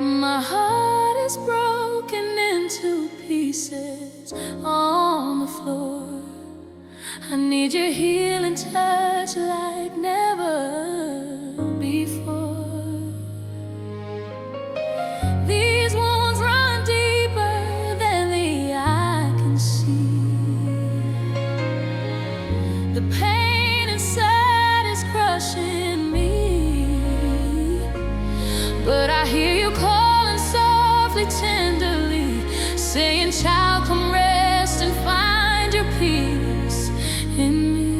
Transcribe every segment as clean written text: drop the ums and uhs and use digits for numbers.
My heart is broken into pieces on the floor. I need your healing touch like never before. These wounds run deeper than the eye can see. The pain inside is crushing me, but I hear you calling softly, tenderly, saying, "Child, come rest and find your peace in me."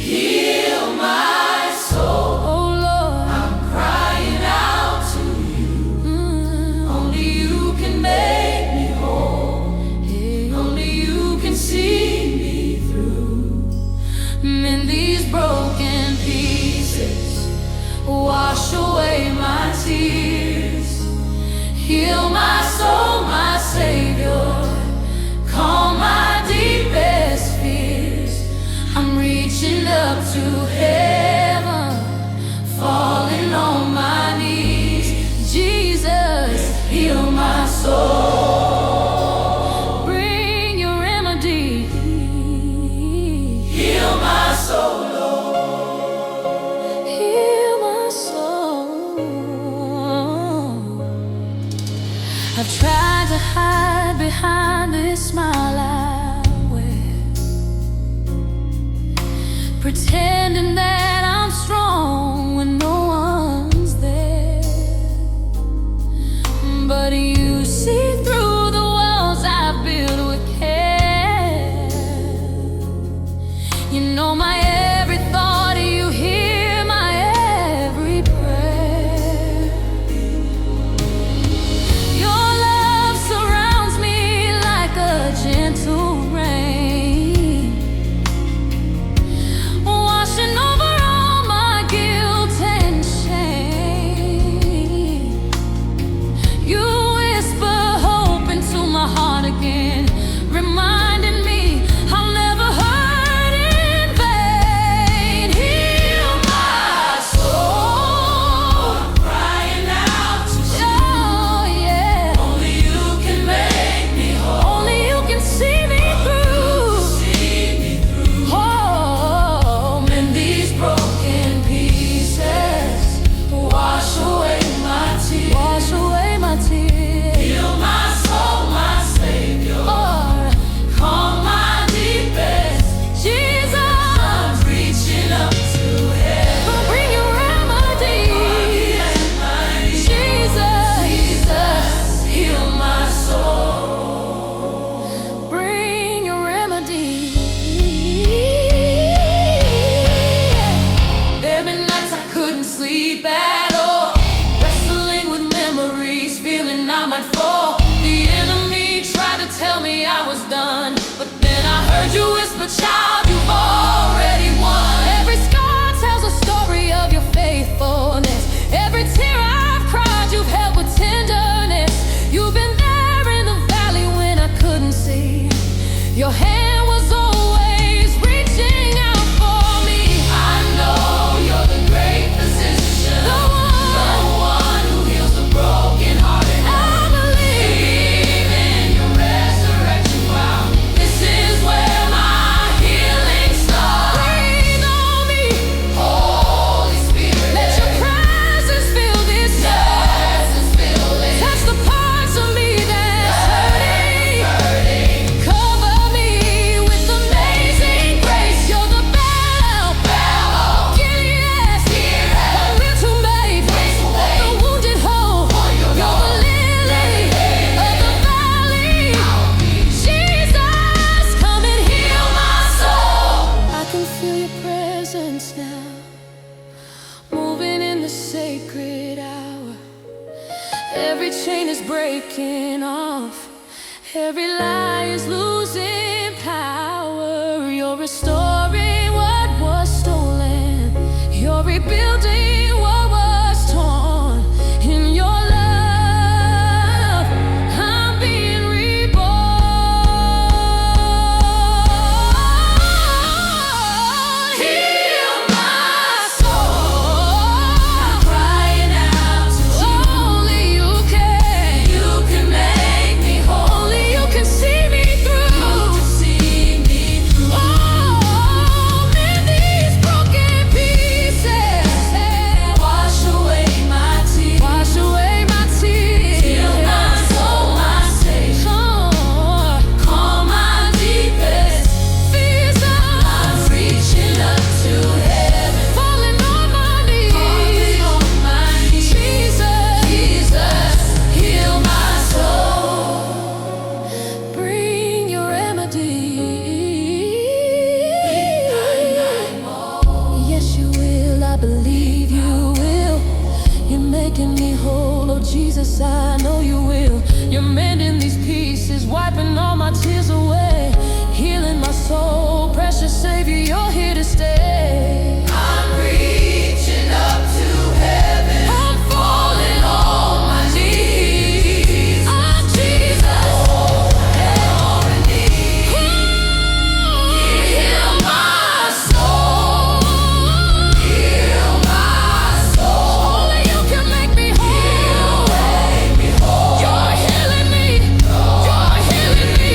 Heal my soul. Oh Lord, I'm crying out to you. Only you can make me whole. Only you can see me through. mend these broken pieces, wash away my tears. Heal my soul, my Savior. Calm my deepest fears. I'm reaching up to heaven, Falling on my knees. Jesus, Heal my soul. bring your remedy. Heal my soul, Lord. Heal my soul. I've tried to hide behind this smile I wear, pretending that I'm strong when no one's there. But you see through the walls I build with care. You know my every thought, you hear my every prayer. Your love surrounds me like a gentle rain, washing over all my guilt and shame. You whisper hope into my heart again, reminding me I'll never hurt in vain. Heal my soul. I'm crying out to you. Oh yeah, Only you can make me whole. only you can see me through. See me through. Oh, Mend these broken pieces. Wash away my tears. wash away my tears. Heal my soul, my Savior. Lord, Calm my deepest. Jesus, I'm reaching up to heaven. bring your remedy. Jesus, Jesus, heal my soul. bring your remedy. There've been nights I couldn't sleep at all, wrestling with memories, feeling I might fall. The enemy tried to tell me I was done, but then I heard you whisper, "Child, you've already won." Every scar tells a story of your faithfulness. Every tear I've cried, you've held with tenderness. You've been there in the valley when I couldn't see. Your hand was always reaching out for me. I know you're the great physician, The the one who heals the brokenhearted. I believe. Believe in your resurrection power. This is where my healing starts. Breathe on me. Holy Spirit, Let your presence fill this presence fill it. touch the parts of me that's hurting. Cover me with amazing grace. You're the bell, Gilead, a little maid, the wounded hope. You're the lily of the valley. Jesus, come and heal my soul. I can feel your presence now, moving in the sacred hour. Every chain is breaking off, every lie is losing power. You're restoring what was stolen, you're rebuilding what was torn. In your love, I'm being reborn. Heal my soul. yes, I know you will. You're mending these pieces, wiping all my tears away, healing my soul. Precious Savior, you're here to stay. I'm reaching up to heaven. I'm falling on my knees. Oh, Jesus, All I need. heal my soul. Heal my soul. Only you can make me whole. Make me whole. You're healing me. You're healing me.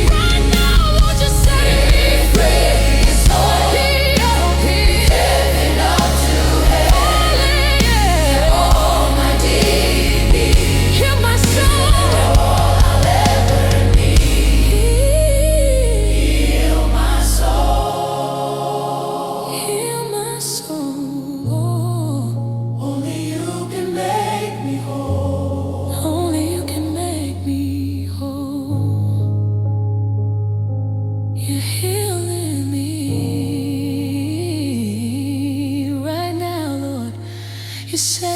Right now, won't you set me free? Living up to heaven. All my needs. Heal my soul. All I'll ever need. Heal my soul. Heal my soul. Only you can make me whole. Only you can make me whole. You're healing me right now, Lord. You said